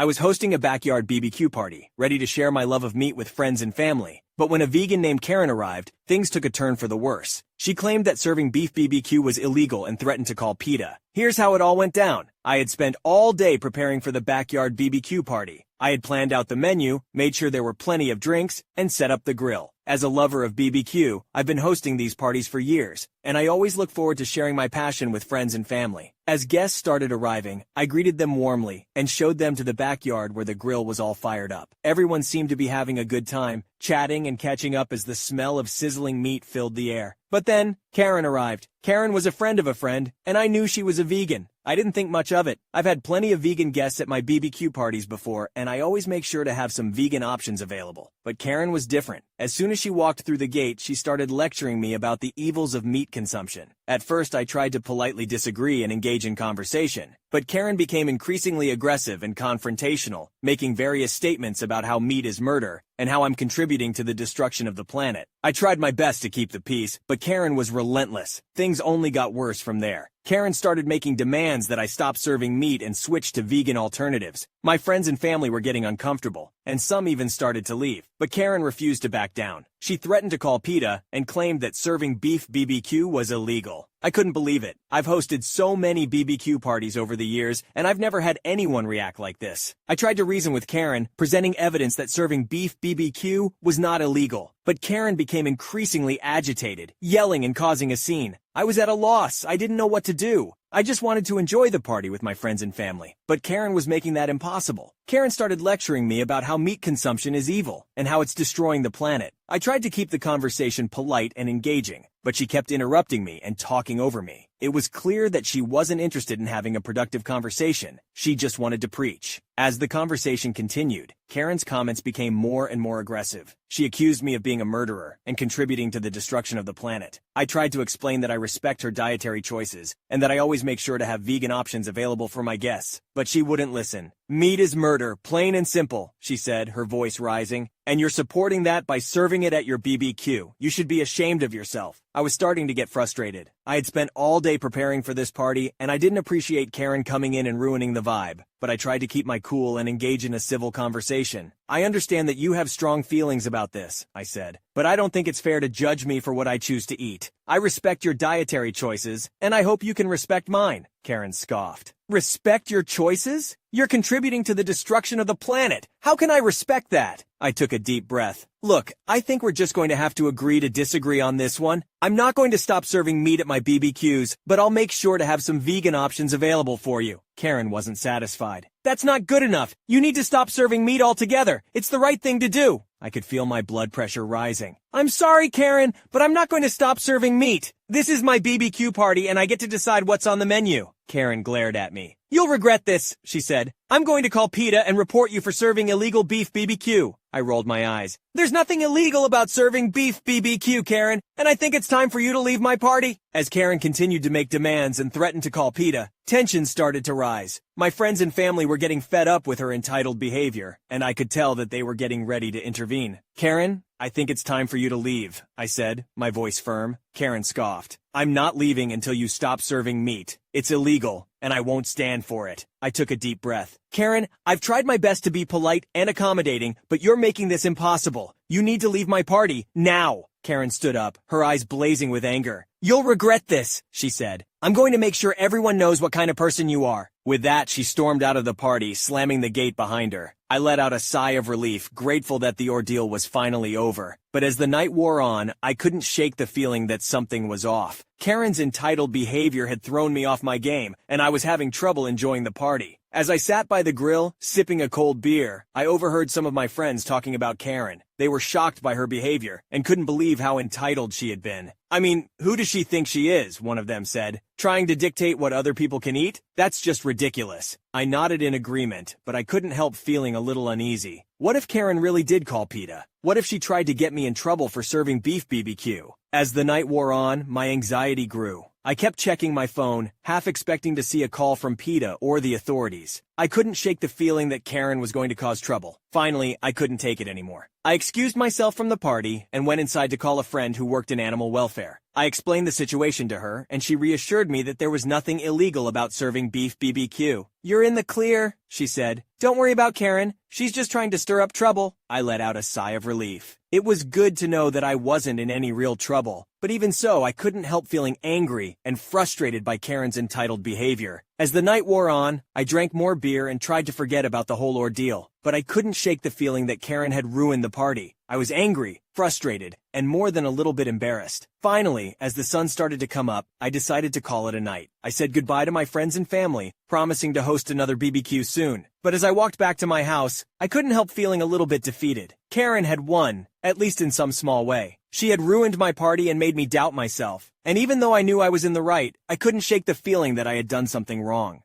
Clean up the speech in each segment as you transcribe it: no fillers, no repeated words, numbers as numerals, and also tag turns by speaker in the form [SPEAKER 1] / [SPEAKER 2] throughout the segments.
[SPEAKER 1] I was hosting a backyard BBQ party, ready to share my love of meat with friends and family. But when a vegan named Karen arrived, things took a turn for the worse. She claimed that serving beef BBQ was illegal and threatened to call PETA. Here's how it all went down. I had spent all day preparing for the backyard BBQ party. I had planned out the menu, made sure there were plenty of drinks, and set up the grill. As a lover of BBQ, I've been hosting these parties for years, and I always look forward to sharing my passion with friends and family. As guests started arriving, I greeted them warmly and showed them to the backyard where the grill was all fired up. Everyone seemed to be having a good time, chatting and catching up as the smell of sizzling meat filled the air. But then, Karen arrived. Karen was a friend of a friend, and I knew she was a vegan. I didn't think much of it. I've had plenty of vegan guests at my BBQ parties before, and I always make sure to have some vegan options available. But Karen was different. As soon as she walked through the gate, she started lecturing me about the evils of meat consumption. At first, I tried to politely disagree and engage in conversation, but Karen became increasingly aggressive and confrontational, making various statements about how meat is murder and how I'm contributing to the destruction of the planet. I tried my best to keep the peace, but Karen was relentless. Things only got worse from there. Karen started making demands that I stop serving meat and switch to vegan alternatives. My friends and family were getting uncomfortable, and some even started to leave. But Karen refused to back down. She threatened to call PETA and claimed that serving beef BBQ was illegal. I couldn't believe it. I've hosted so many BBQ parties over the years, and I've never had anyone react like this. I tried to reason with Karen, presenting evidence that serving beef BBQ was not illegal. But Karen became increasingly agitated, yelling and causing a scene. I was at a loss. I didn't know what to do. I just wanted to enjoy the party with my friends and family. But Karen was making that impossible. Karen started lecturing me about how meat consumption is evil and how it's destroying the planet. I tried to keep the conversation polite and engaging, but she kept interrupting me and talking over me. It was clear that she wasn't interested in having a productive conversation. She just wanted to preach. As the conversation continued, Karen's comments became more and more aggressive. She accused me of being a murderer and contributing to the destruction of the planet. I tried to explain that I respect her dietary choices and that I always make sure to have vegan options available for my guests. But she wouldn't listen. Meat is murder, plain and simple, she said, her voice rising. And you're supporting that by serving it at your BBQ. You should be ashamed of yourself. I was starting to get frustrated. I had spent all day preparing for this party, and I didn't appreciate Karen coming in and ruining the vibe. But I tried to keep my cool and engage in a civil conversation. I understand that you have strong feelings about this, I said, but I don't think it's fair to judge me for what I choose to eat. I respect your dietary choices, and I hope you can respect mine, Karen scoffed. Respect your choices? You're contributing to the destruction of the planet. How can I respect that? I took a deep breath. Look, I think we're just going to have to agree to disagree on this one. I'm not going to stop serving meat at my BBQs, but I'll make sure to have some vegan options available for you. Karen wasn't satisfied. That's not good enough. You need to stop serving meat altogether. It's the right thing to do. I could feel my blood pressure rising. I'm sorry, Karen, but I'm not going to stop serving meat. This is my BBQ party and I get to decide what's on the menu. Karen glared at me. You'll regret this, she said. I'm going to call PETA and report you for serving illegal beef BBQ. I rolled my eyes. There's nothing illegal about serving beef BBQ, Karen, and I think it's time for you to leave my party. As Karen continued to make demands and threatened to call PETA, tensions started to rise. My friends and family were getting fed up with her entitled behavior, and I could tell that they were getting ready to intervene. Karen, I think it's time for you to leave, I said, my voice firm. Karen scoffed. I'm not leaving until you stop serving meat. It's illegal, and I won't stand for it. I took a deep breath. Karen, I've tried my best to be polite and accommodating, but you're making this impossible. You need to leave my party, now. Karen stood up, her eyes blazing with anger. You'll regret this, she said. I'm going to make sure everyone knows what kind of person you are. With that, she stormed out of the party, slamming the gate behind her. I let out a sigh of relief, grateful that the ordeal was finally over. But as the night wore on, I couldn't shake the feeling that something was off. Karen's entitled behavior had thrown me off my game, and I was having trouble enjoying the party. As I sat by the grill, sipping a cold beer, I overheard some of my friends talking about Karen. They were shocked by her behavior and couldn't believe how entitled she had been. I mean, who does she think she is, one of them said. Trying to dictate what other people can eat? That's just ridiculous. I nodded in agreement, but I couldn't help feeling a little uneasy. What if Karen really did call PETA? What if she tried to get me in trouble for serving beef BBQ? As the night wore on, my anxiety grew. I kept checking my phone, half expecting to see a call from PETA or the authorities. I couldn't shake the feeling that Karen was going to cause trouble. Finally, I couldn't take it anymore. I excused myself from the party and went inside to call a friend who worked in animal welfare. I explained the situation to her, and she reassured me that there was nothing illegal about serving beef BBQ. "You're in the clear," she said. "Don't worry about Karen. She's just trying to stir up trouble." I let out a sigh of relief. It was good to know that I wasn't in any real trouble, but even so, I couldn't help feeling angry and frustrated by Karen's entitled behavior. As the night wore on, I drank more beer and tried to forget about the whole ordeal, but I couldn't shake the feeling that Karen had ruined the party. I was angry, frustrated, and more than a little bit embarrassed. Finally, as the sun started to come up, I decided to call it a night. I said goodbye to my friends and family, promising to host another BBQ soon. But as I walked back to my house, I couldn't help feeling a little bit defeated. Karen had won, at least in some small way. She had ruined my party and made me doubt myself. And even though I knew I was in the right, I couldn't shake the feeling that I had done something wrong.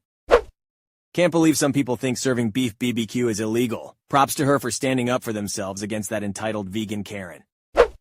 [SPEAKER 1] Can't believe some people think serving beef BBQ is illegal. Props to her for standing up for themselves against that entitled vegan Karen.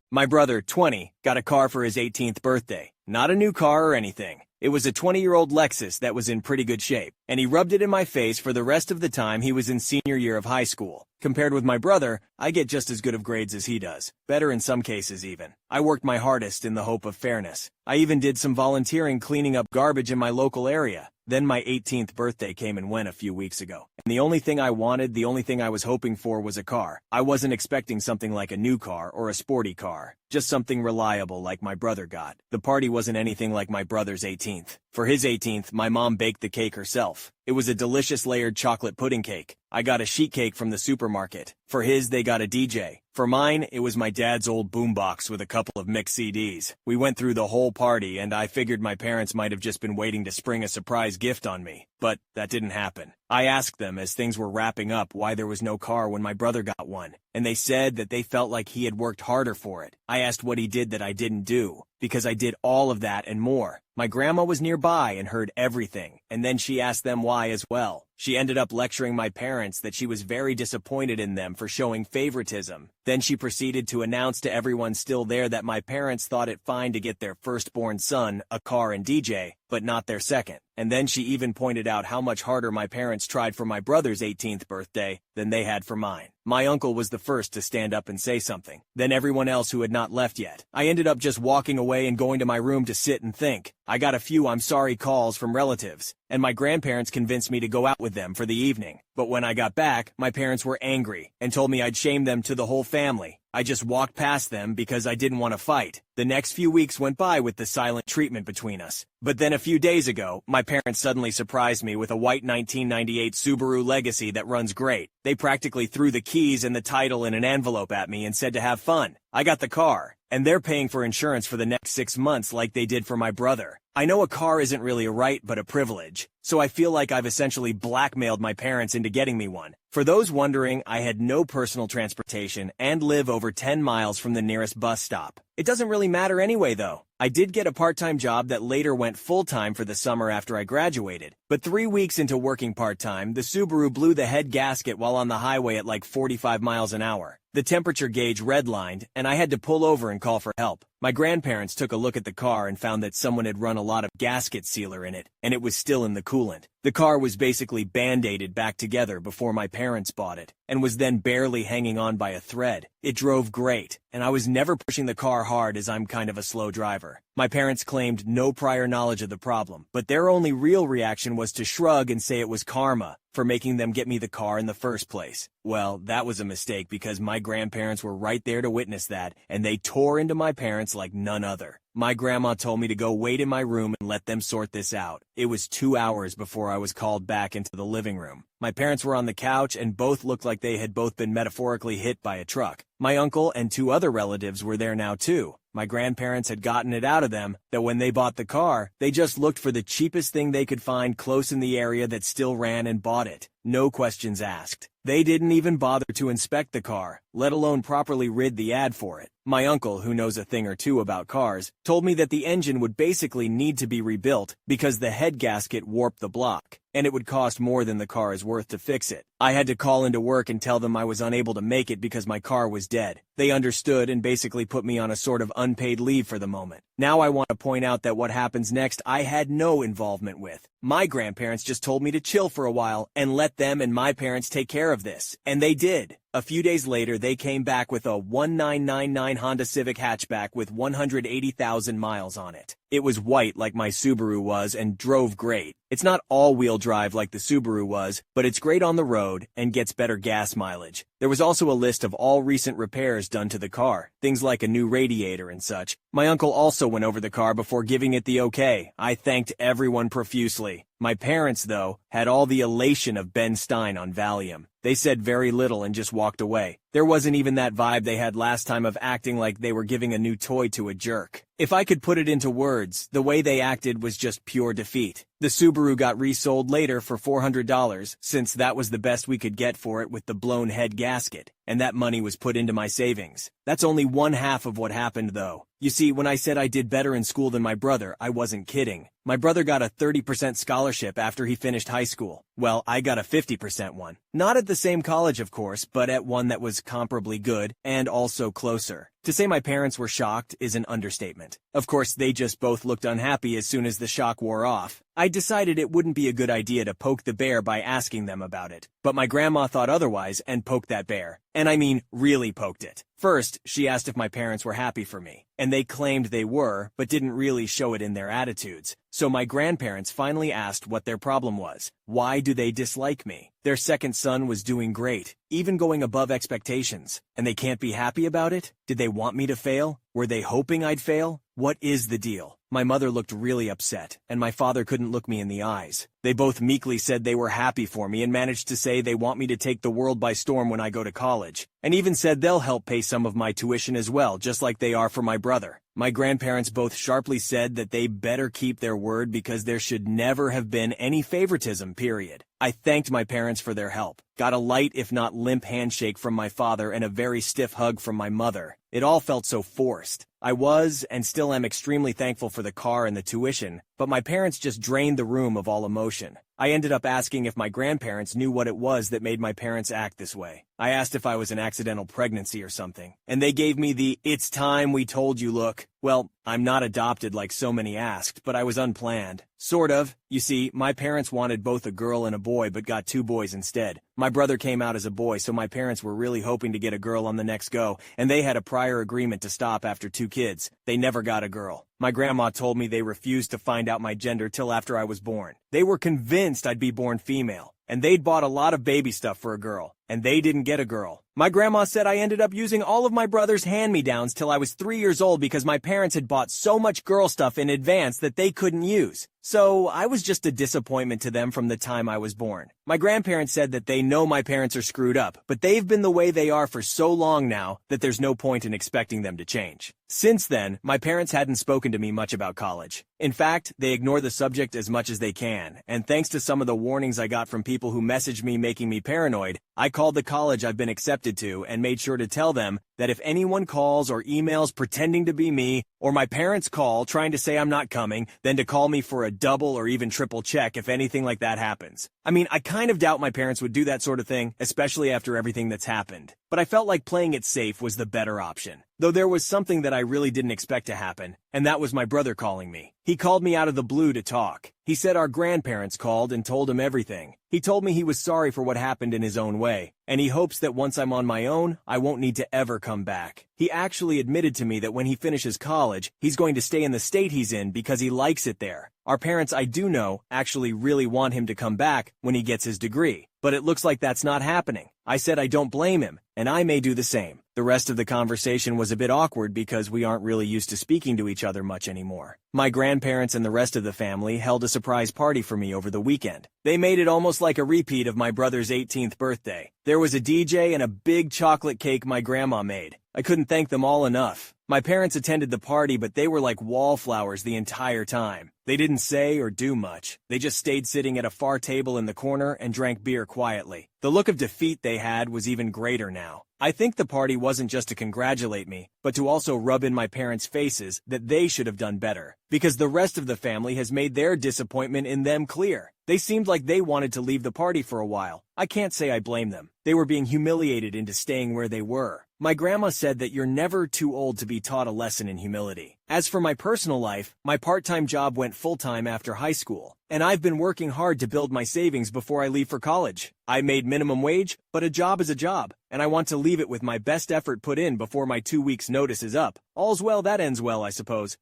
[SPEAKER 1] My brother, 20, got a car for his 18th birthday. Not a new car or anything. It was a 20-year-old Lexus that was in pretty good shape, and he rubbed it in my face for the rest of the time he was in senior year of high school. Compared with my brother, I get just as good of grades as he does. Better in some cases even. I worked my hardest in the hope of fairness. I even did some volunteering cleaning up garbage in my local area. Then my 18th birthday came and went a few weeks ago. And the only thing I wanted, the only thing I was hoping for was a car. I wasn't expecting something like a new car or a sporty car. Just something reliable like my brother got. The party wasn't anything like my brother's 18th. For his 18th, my mom baked the cake herself. It was a delicious layered chocolate pudding cake. I got a sheet cake from the supermarket. For his, they got a DJ. For mine, it was my dad's old boombox with a couple of mixed CDs. We went through the whole party, and I figured my parents might have just been waiting to spring a surprise gift on me. But that didn't happen. I asked them as things were wrapping up why there was no car when my brother got one, and they said that they felt like he had worked harder for it. I asked what he did that I didn't do, because I did all of that and more. My grandma was nearby and heard everything, and then she asked them why as well. She ended up lecturing my parents that she was very disappointed in them for showing favoritism. Then she proceeded to announce to everyone still there that my parents thought it fine to get their firstborn son a car and DJ, but not their second. And then she even pointed out how much harder my parents tried for my brother's 18th birthday than they had for mine. My uncle was the first to stand up and say something, then everyone else who had not left yet. I ended up just walking away and going to my room to sit and think. I got a few "I'm sorry" calls from relatives, and my grandparents convinced me to go out with them for the evening. But when I got back, my parents were angry and told me I'd shame them to the whole family. I just walked past them because I didn't want to fight. The next few weeks went by with the silent treatment between us. But then a few days ago, my parents suddenly surprised me with a white 1998 Subaru Legacy that runs great. They practically threw the keys and the title in an envelope at me and said to have fun. I got the car, and they're paying for insurance for the next 6 months like they did for my brother. I know a car isn't really a right but a privilege, so I feel like I've essentially blackmailed my parents into getting me one. For those wondering, I had no personal transportation and live over 10 miles from the nearest bus stop. It doesn't really matter anyway, though. I did get a part-time job that later went full-time for the summer after I graduated. But 3 weeks into working part-time, the Subaru blew the head gasket while on the highway at like 45 miles an hour. The temperature gauge redlined, and I had to pull over and call for help. My grandparents took a look at the car and found that someone had run a lot of gasket sealer in it, and it was still in the coolant. The car was basically band-aided back together before my parents bought it, and was then barely hanging on by a thread. It drove great, and I was never pushing the car hard as I'm kind of a slow driver. My parents claimed no prior knowledge of the problem, but their only real reaction was to shrug and say it was karma for making them get me the car in the first place. Well, that was a mistake because my grandparents were right there to witness that, and they tore into my parents like none other. My grandma told me to go wait in my room and let them sort this out. It was 2 hours before I was called back into the living room. My parents were on the couch and both looked like they had both been metaphorically hit by a truck. My uncle and 2 other relatives were there now too. My grandparents had gotten it out of them that when they bought the car, they just looked for the cheapest thing they could find close in the area that still ran and bought it. No questions asked. They didn't even bother to inspect the car, let alone properly read the ad for it. My uncle, who knows a thing or two about cars, told me that the engine would basically need to be rebuilt because the head gasket warped the block, and it would cost more than the car is worth to fix it. I had to call into work and tell them I was unable to make it because my car was dead. They understood and basically put me on a sort of unpaid leave for the moment. Now I want to point out that what happens next I had no involvement with. My grandparents just told me to chill for a while and let them and my parents take care of this. And they did. A few days later, they came back with a 1999 Honda Civic hatchback with 180,000 miles on it. It was white like my Subaru was and drove great. It's not all-wheel drive like the Subaru was, but it's great on the road and gets better gas mileage. There was also a list of all recent repairs done to the car, things like a new radiator and such. My uncle also went over the car before giving it the okay. I thanked everyone profusely. My parents, though, had all the elation of Ben Stein on Valium. They said very little and just walked away. There wasn't even that vibe they had last time of acting like they were giving a new toy to a jerk. If I could put it into words, the way they acted was just pure defeat. The Subaru got resold later for $400, since that was the best we could get for it with the blown head gasket, and that money was put into my savings. That's only one half of what happened, though. You see, when I said I did better in school than my brother, I wasn't kidding. My brother got a 30% scholarship after he finished high school. Well, I got a 50% one. Not at the same college, of course, but at one that was comparably good and also closer. To say my parents were shocked is an understatement. Of course, they just both looked unhappy as soon as the shock wore off. I decided it wouldn't be a good idea to poke the bear by asking them about it. But my grandma thought otherwise and poked that bear. And I mean, really poked it. First, she asked if my parents were happy for me, and they claimed they were, but didn't really show it in their attitudes. So my grandparents finally asked what their problem was. Why do they dislike me? Their second son was doing great, even going above expectations, and they can't be happy about it? Did they want me to fail? Were they hoping I'd fail? What is the deal? My mother looked really upset, and my father couldn't look me in the eyes. They both meekly said they were happy for me and managed to say they want me to take the world by storm when I go to college, and even said they'll help pay some of my tuition as well, just like they are for my brother. My grandparents both sharply said that they better keep their word because there should never have been any favoritism, period. I thanked my parents for their help, got a light if not limp handshake from my father and a very stiff hug from my mother. It all felt so forced. I was, and still am, extremely thankful for the car and the tuition, but my parents just drained the room of all emotion. I ended up asking if my grandparents knew what it was that made my parents act this way. I asked if I was an accidental pregnancy or something, and they gave me the "it's time we told you" look. Well, I'm not adopted like so many asked, but I was unplanned. Sort of. You see, my parents wanted both a girl and a boy but got 2 boys instead. My brother came out as a boy, so my parents were really hoping to get a girl on the next go, and they had a prior agreement to stop after 2 kids. They never got a girl. My grandma told me they refused to find out my gender till after I was born. They were convinced I'd be born female, and they'd bought a lot of baby stuff for a girl, and they didn't get a girl. My grandma said I ended up using all of my brother's hand-me-downs till I was 3 years old because my parents had bought so much girl stuff in advance that they couldn't use. So I was just a disappointment to them from the time I was born. My grandparents said that they know my parents are screwed up, but they've been the way they are for so long now that there's no point in expecting them to change. Since then, my parents hadn't spoken to me much about college. In fact, they ignore the subject as much as they can, and thanks to some of the warnings I got from people who messaged me making me paranoid, I called the college I've been accepted to and made sure to tell them that if anyone calls or emails pretending to be me, or my parents call trying to say I'm not coming, then to call me for a double or even triple check if anything like that happens. I mean, I kind of doubt my parents would do that sort of thing, especially after everything that's happened. But I felt like playing it safe was the better option. Though there was something that I really didn't expect to happen, and that was my brother calling me. He called me out of the blue to talk. He said our grandparents called and told him everything. He told me he was sorry for what happened in his own way, and he hopes that once I'm on my own, I won't need to ever come back. He actually admitted to me that when he finishes college, he's going to stay in the state he's in because he likes it there. Our parents, I do know, actually really want him to come back when he gets his degree, but it looks like that's not happening. I said I don't blame him, and I may do the same. The rest of the conversation was a bit awkward because we aren't really used to speaking to each other much anymore. My grandparents and the rest of the family held a surprise party for me over the weekend. They made it almost like a repeat of my brother's 18th birthday. There was a DJ and a big chocolate cake my grandma made. I couldn't thank them all enough. My parents attended the party, but they were like wallflowers the entire time. They didn't say or do much. They just stayed sitting at a far table in the corner and drank beer quietly. The look of defeat they had was even greater now. I think the party wasn't just to congratulate me, but to also rub in my parents' faces that they should have done better, because the rest of the family has made their disappointment in them clear. They seemed like they wanted to leave the party for a while. I can't say I blame them. They were being humiliated into staying where they were. My grandma said that you're never too old to be taught a lesson in humility. As for my personal life, my part-time job went full-time after high school, and I've been working hard to build my savings before I leave for college. I made minimum wage, but a job is a job, and I want to leave it with my best effort put in before my 2 weeks' notice is up. All's well that ends well, I suppose.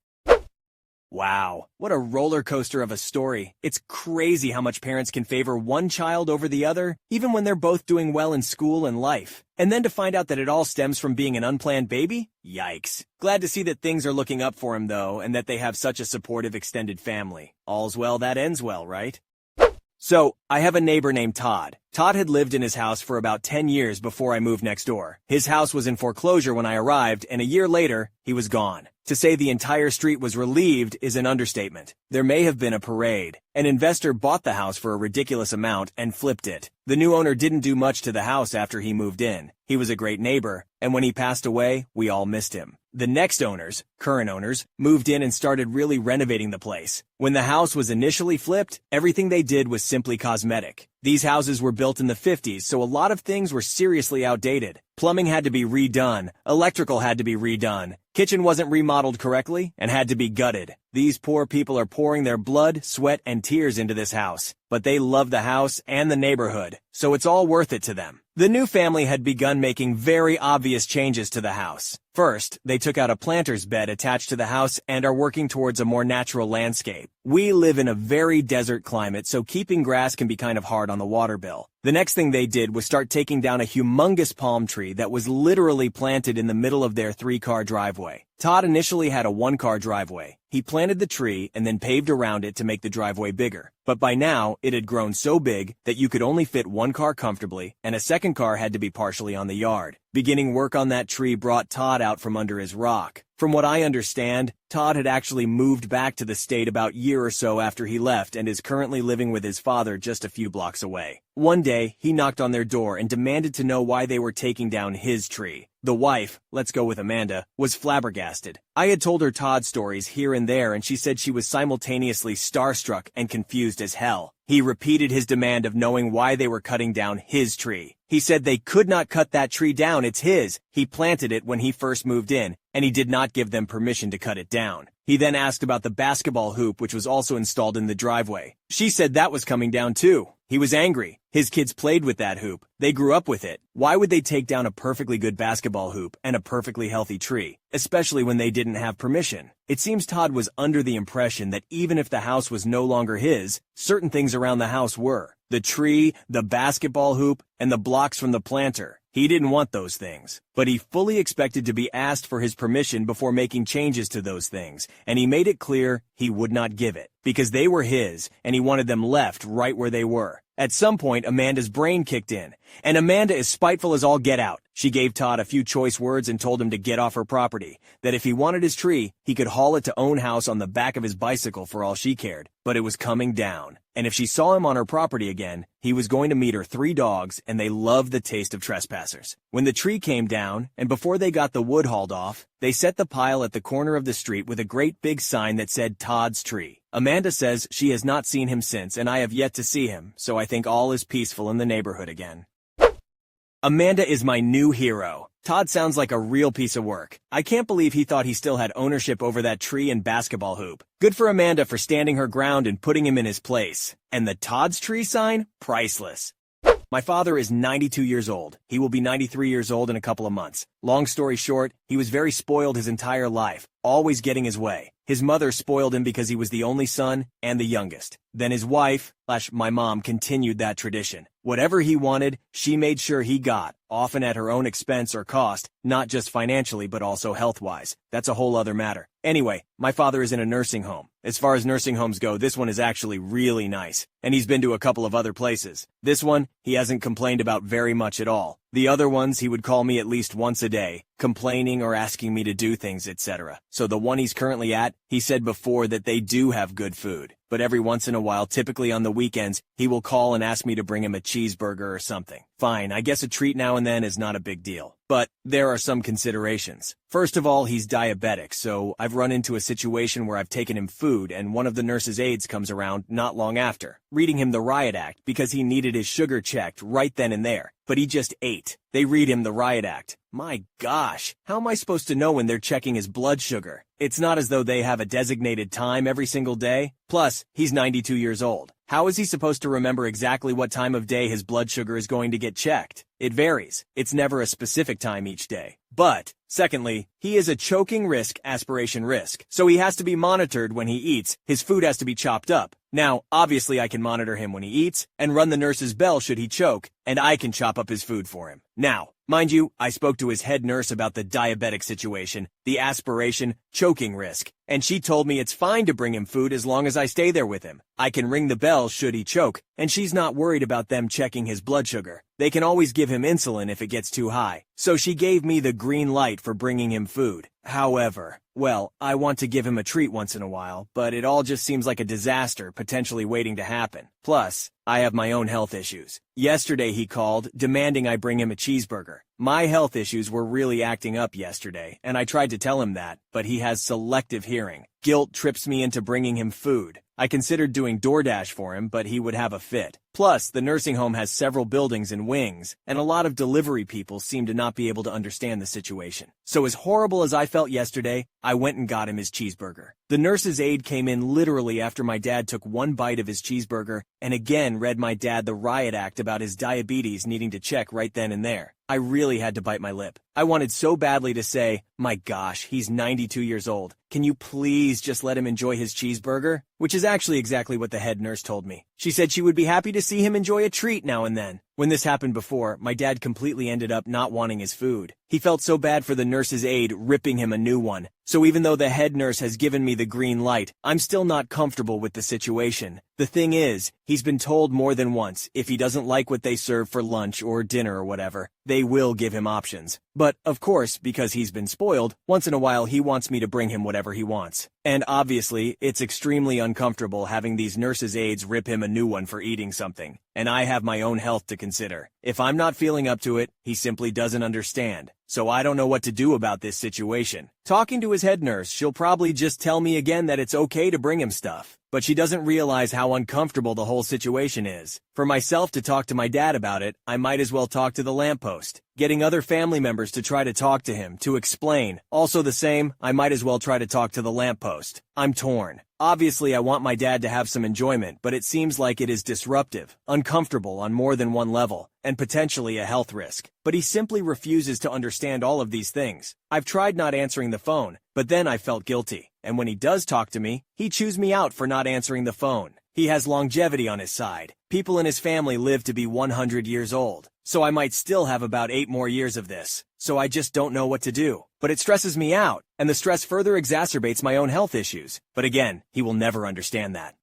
[SPEAKER 1] Wow, what a roller coaster of a story. It's crazy how much parents can favor one child over the other, even when they're both doing well in school and life. And then to find out that it all stems from being an unplanned baby? Yikes. Glad to see that things are looking up for him though, and that they have such a supportive extended family. All's well that ends well, right? So, I have a neighbor named Todd. Todd had lived in his house for about 10 years before I moved next door. His house was in foreclosure when I arrived, and a year later, he was gone. To say the entire street was relieved is an understatement. There may have been a parade. An investor bought the house for a ridiculous amount and flipped it. The new owner didn't do much to the house after he moved in. He was a great neighbor, and when he passed away, we all missed him. The next owners, current owners, moved in and started really renovating the place. When the house was initially flipped, everything they did was simply cosmetic. These houses were built in the 50s, so a lot of things were seriously outdated. Plumbing had to be redone, electrical had to be redone, kitchen wasn't remodeled correctly, and had to be gutted. These poor people are pouring their blood, sweat, and tears into this house. But they love the house and the neighborhood, so it's all worth it to them. The new family had begun making very obvious changes to the house. First, they took out a planter's bed attached to the house and are working towards a more natural landscape. We live in a very desert climate, so keeping grass can be kind of hard on the water bill. The next thing they did was start taking down a humongous palm tree that was literally planted in the middle of their 3-car driveway. Todd initially had a 1-car driveway. He planted the tree and then paved around it to make the driveway bigger. But by now, it had grown so big that you could only fit 1 car comfortably, and a second car had to be partially on the yard. Beginning work on that tree brought Todd out from under his rock. From what I understand, Todd had actually moved back to the state about a year or so after he left and is currently living with his father just a few blocks away. One day, he knocked on their door and demanded to know why they were taking down his tree. The wife, let's go with Amanda, was flabbergasted. I had told her Todd's stories here and there, and she said she was simultaneously starstruck and confused as hell. He repeated his demand of knowing why they were cutting down his tree. He said they could not cut that tree down, it's his. He planted it when he first moved in, and he did not give them permission to cut it down. He then asked about the basketball hoop, which was also installed in the driveway. She said that was coming down too. He was angry. His kids played with that hoop. They grew up with it. Why would they take down a perfectly good basketball hoop and a perfectly healthy tree, especially when they didn't have permission? It seems Todd was under the impression that even if the house was no longer his, certain things around the house were. The tree, the basketball hoop, and the blocks from the planter. He didn't want those things, but he fully expected to be asked for his permission before making changes to those things, and he made it clear he would not give it, because they were his, and he wanted them left right where they were. At some point, Amanda's brain kicked in, and Amanda is spiteful as all get out. She gave Todd a few choice words and told him to get off her property, that if he wanted his tree, he could haul it to own house on the back of his bicycle for all she cared, but it was coming down. And if she saw him on her property again, he was going to meet her 3 dogs, and they loved the taste of trespassers. When the tree came down, and before they got the wood hauled off, they set the pile at the corner of the street with a great big sign that said Todd's Tree. Amanda says she has not seen him since, and I have yet to see him, so I think all is peaceful in the neighborhood again. Amanda is my new hero. Todd sounds like a real piece of work. I can't believe he thought he still had ownership over that tree and basketball hoop. Good for Amanda for standing her ground and putting him in his place. And the Todd's Tree sign? Priceless. My father is 92 years old. He will be 93 years old in a couple of months. Long story short, he was very spoiled his entire life, always getting his way. His mother spoiled him because he was the only son and the youngest. Then his wife, my mom, continued that tradition. Whatever he wanted, she made sure he got, often at her own expense or cost, not just financially but also health-wise. That's a whole other matter. Anyway, my father is in a nursing home. As far as nursing homes go, this one is actually really nice, and he's been to a couple of other places. This one, he hasn't complained about very much at all. The other ones he would call me at least once a day, complaining or asking me to do things, etc. So the one he's currently at, he said before that they do have good food, but every once in a while, typically on the weekends, he will call and ask me to bring him a cheeseburger or something. Fine, I guess a treat now and then is not a big deal. But there are some considerations. First of all, he's diabetic, so I've run into a situation where I've taken him food and one of the nurse's aides comes around not long after, reading him the riot act because he needed his sugar checked right then and there. But he just ate. They read him the riot act. My gosh, how am I supposed to know when they're checking his blood sugar? It's not as though they have a designated time every single day. Plus, he's 92 years old. How is he supposed to remember exactly what time of day his blood sugar is going to get checked? It varies. It's never a specific time each day. But, secondly, he is a choking risk, aspiration risk, so he has to be monitored when he eats. His food has to be chopped up. Now, obviously I can monitor him when he eats, and run the nurse's bell should he choke, and I can chop up his food for him. Now, mind you, I spoke to his head nurse about the diabetic situation, the aspiration, choking risk, and she told me it's fine to bring him food as long as I stay there with him. I can ring the bell should he choke, and she's not worried about them checking his blood sugar. They can always give him insulin if it gets too high. So she gave me the green light for bringing him food. However, well, I want to give him a treat once in a while, but it all just seems like a disaster potentially waiting to happen. Plus, I have my own health issues. Yesterday he called, demanding I bring him a cheeseburger. My health issues were really acting up yesterday, and I tried to tell him that, but he has selective hearing. Guilt trips me into bringing him food. I considered doing DoorDash for him, but he would have a fit. Plus, the nursing home has several buildings and wings, and a lot of delivery people seem to not be able to understand the situation. So as horrible as I felt yesterday, I went and got him his cheeseburger. The nurse's aide came in literally after my dad took one bite of his cheeseburger and again read my dad the riot act about his diabetes needing to check right then and there. I really had to bite my lip. I wanted so badly to say, my gosh, he's 92 years old. Can you please just let him enjoy his cheeseburger? Which is actually exactly what the head nurse told me. She said she would be happy to see him enjoy a treat now and then. When this happened before, my dad completely ended up not wanting his food. He felt so bad for the nurse's aide ripping him a new one. So even though the head nurse has given me the green light, I'm still not comfortable with the situation. The thing is, he's been told more than once, if he doesn't like what they serve for lunch or dinner or whatever, they will give him options. But, of course, because he's been spoiled, once in a while he wants me to bring him whatever he wants. And obviously, it's extremely uncomfortable having these nurses' aides rip him a new one for eating something. And I have my own health to consider. If I'm not feeling up to it, he simply doesn't understand. So I don't know what to do about this situation. Talking to his head nurse, she'll probably just tell me again that it's okay to bring him stuff. But she doesn't realize how uncomfortable the whole situation is. For myself to talk to my dad about it, I might as well talk to the lamppost. Getting other family members to try to talk to him, to explain. Also the same, I might as well try to talk to the lamppost. I'm torn. Obviously, I want my dad to have some enjoyment, but it seems like it is disruptive, uncomfortable on more than one level, and potentially a health risk. But he simply refuses to understand all of these things. I've tried not answering the phone, but then I felt guilty. And when he does talk to me, he chews me out for not answering the phone. He has longevity on his side. People in his family live to be 100 years old. So I might still have about 8 more years of this. So I just don't know what to do. But it stresses me out, and the stress further exacerbates my own health issues. But again, he will never understand that.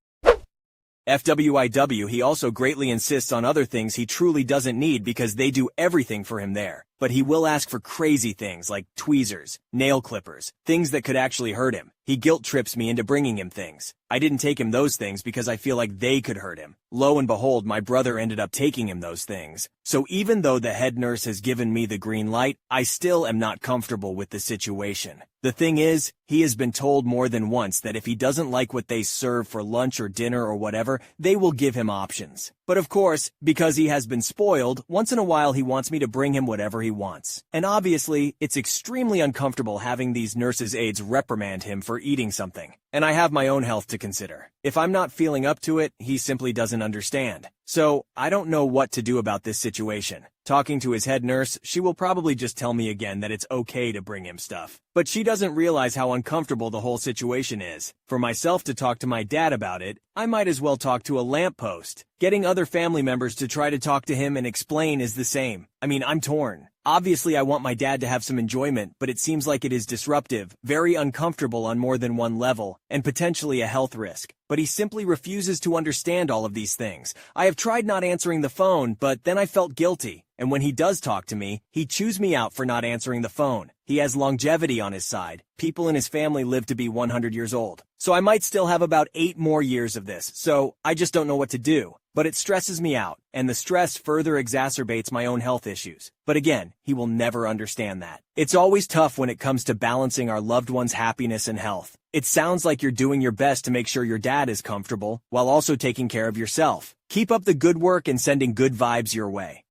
[SPEAKER 1] FWIW, he also greatly insists on other things he truly doesn't need because they do everything for him there. But he will ask for crazy things like tweezers, nail clippers, things that could actually hurt him. He guilt trips me into bringing him things. I didn't take him those things because I feel like they could hurt him. Lo and behold, my brother ended up taking him those things. So even though the head nurse has given me the green light, I still am not comfortable with the situation. The thing is, he has been told more than once that if he doesn't like what they serve for lunch or dinner or whatever, they will give him options. But of course, because he has been spoiled, once in a while he wants me to bring him whatever he wants. And obviously, it's extremely uncomfortable having these nurses' aides reprimand him for eating something. And I have my own health to consider. If I'm not feeling up to it, he simply doesn't understand. So, I don't know what to do about this situation. Talking to his head nurse, she will probably just tell me again that it's okay to bring him stuff. But she doesn't realize how uncomfortable the whole situation is. For myself to talk to my dad about it, I might as well talk to a lamppost. Getting other family members to try to talk to him and explain is the same. I mean, I'm torn. Obviously, I want my dad to have some enjoyment, but it seems like it is disruptive, very uncomfortable on more than one level, and potentially a health risk. But he simply refuses to understand all of these things. I have tried not answering the phone, but then I felt guilty. And when he does talk to me, he chews me out for not answering the phone. He has longevity on his side. People in his family live to be 100 years old. So I might still have about 8 more years of this, so I just don't know what to do. But it stresses me out, and the stress further exacerbates my own health issues. But again, he will never understand that. It's always tough when it comes to balancing our loved one's happiness and health. It sounds like you're doing your best to make sure your dad is comfortable, while also taking care of yourself. Keep up the good work and sending good vibes your way.